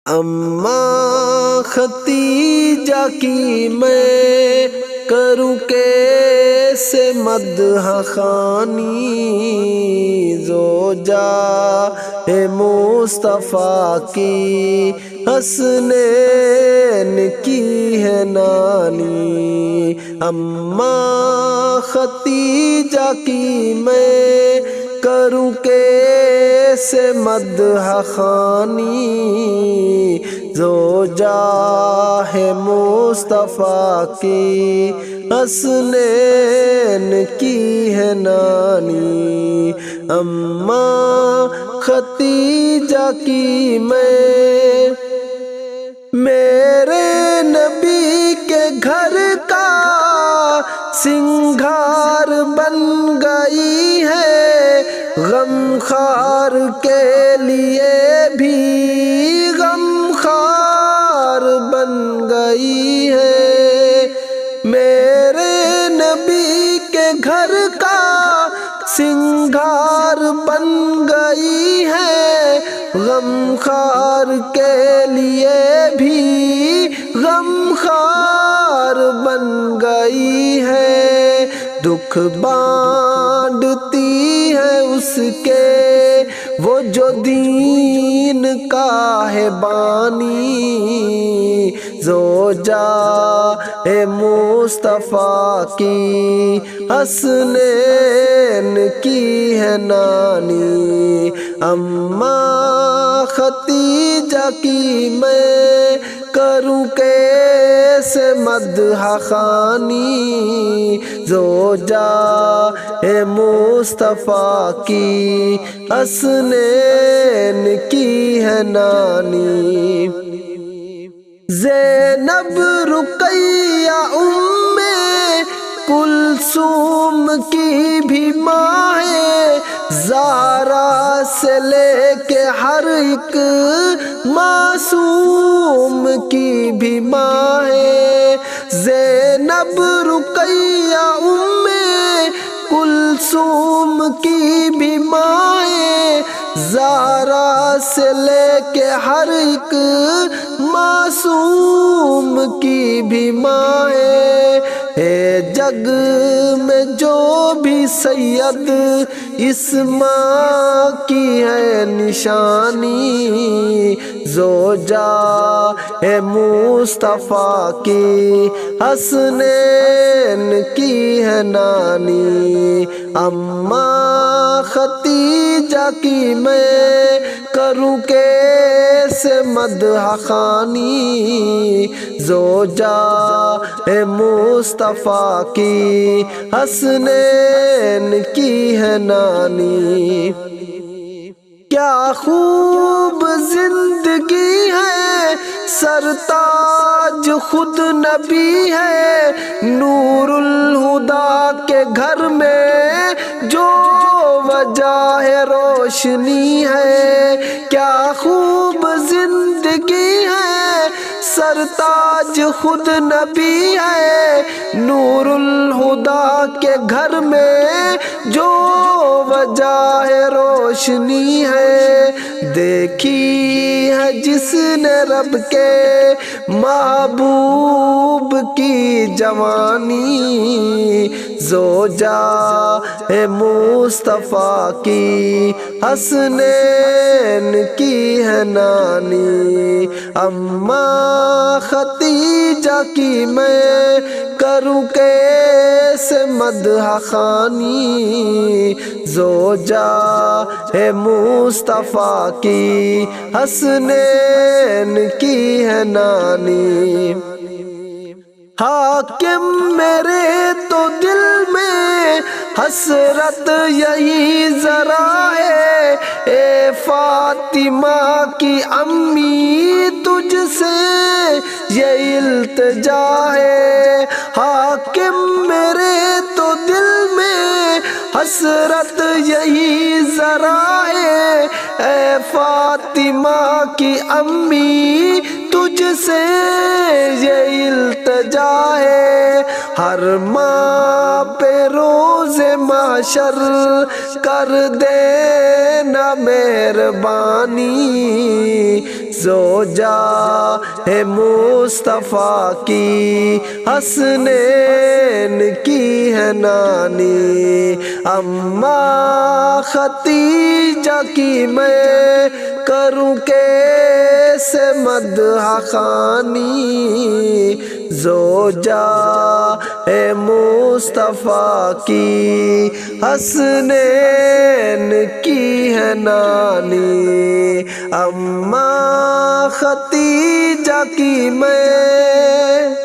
اماں ختیجہ کی میں کروں کیسے مدح خوانی، زوجہ مصطفیٰ کی حسنین کی ہے نانی۔ اماں ختیجہ کی میں کروں کیسے مدح خوانی، زوجہ مصطفیٰ کی حسنین کی ہے نانی۔ اماں ختیجہ کی میں میرے نبی کے گھر کا سنگھار بن گئی ہے، غم خار کے لیے بھی غم خار بن گئی ہے۔ میرے نبی کے گھر کا سنگھار بن گئی ہے، غم خار کے لیے بھی غم خار بن گئی ہے۔ دکھ بانٹتی ہے اس کے وہ جو دین کا ہے بانی، زوجہ مصطفیٰ کی حسنین کی ہے نانی۔ اماں ختیجہ کی میں کروں کیسے مدح خوانی، زوجہ مصطفیٰ کی حسنین کی ہے نانی۔ زینب رقیہ ام کلثوم کی بھی ماں ہے، زہرا سے لے کے ہر ایک معصوم کی بھی ماں ہے۔ زینب رقیہ ام کلثوم کی بھی ماں ہے، زہرا سے لے کے ہر ایک معصوم کی بھی ماں ہے۔ جگ میں جو بھی سید اس ماں کی ہے نشانی، زوجہ مصطفیٰ کی حسنین کی ہے نانی۔ اماں ختیجہ کی میں کروں کیسے مدح خوانی، زوجہ مصطفیٰ کی حسنین کی ہے نانی۔ کیا خوب زندگی ہے، سرتاج خود نبی ہے، نور الہدیٰ کے گھر میں جو وجہ ہے روشنی ہے۔ کیا خوب زندگی ہے، سرتاج خود نبی ہے، نور الہدیٰ کے گھر میں جو وجہ ہے روشنی ہے۔ دیکھی ہے جس نے رب کے محبوب کی جوانی، زوجہ مصطفیٰ کی حسنین کی ہے نانی۔ اماں ختیجہ کی میں کروں کیسے مدح خوانی، زوجہ مصطفیٰ کی حسنین کی ہے نانی۔ حاکم میرے تو دل میں حسرت یہی ذرا ہے، اے فاطمہ کی امی تجھ سے یہ التجا ہے۔ حاکم میرے تو دل میں حسرت یہی ذرا ہے، اے فاطمہ کی امی تجھ سے یہ التجا ہے۔ ہر ماں پہ روز محشر کر دینا مہربانی، زوجہ ہے مصطفیٰ کی حسنین کی ہے نانی، اماں ختیجہ کی میں کروں کیسے مدح خوانی، زوجہ ہے مصطفیٰ کی حسنین کی ہے نانی، اماں ختیجہ کی میں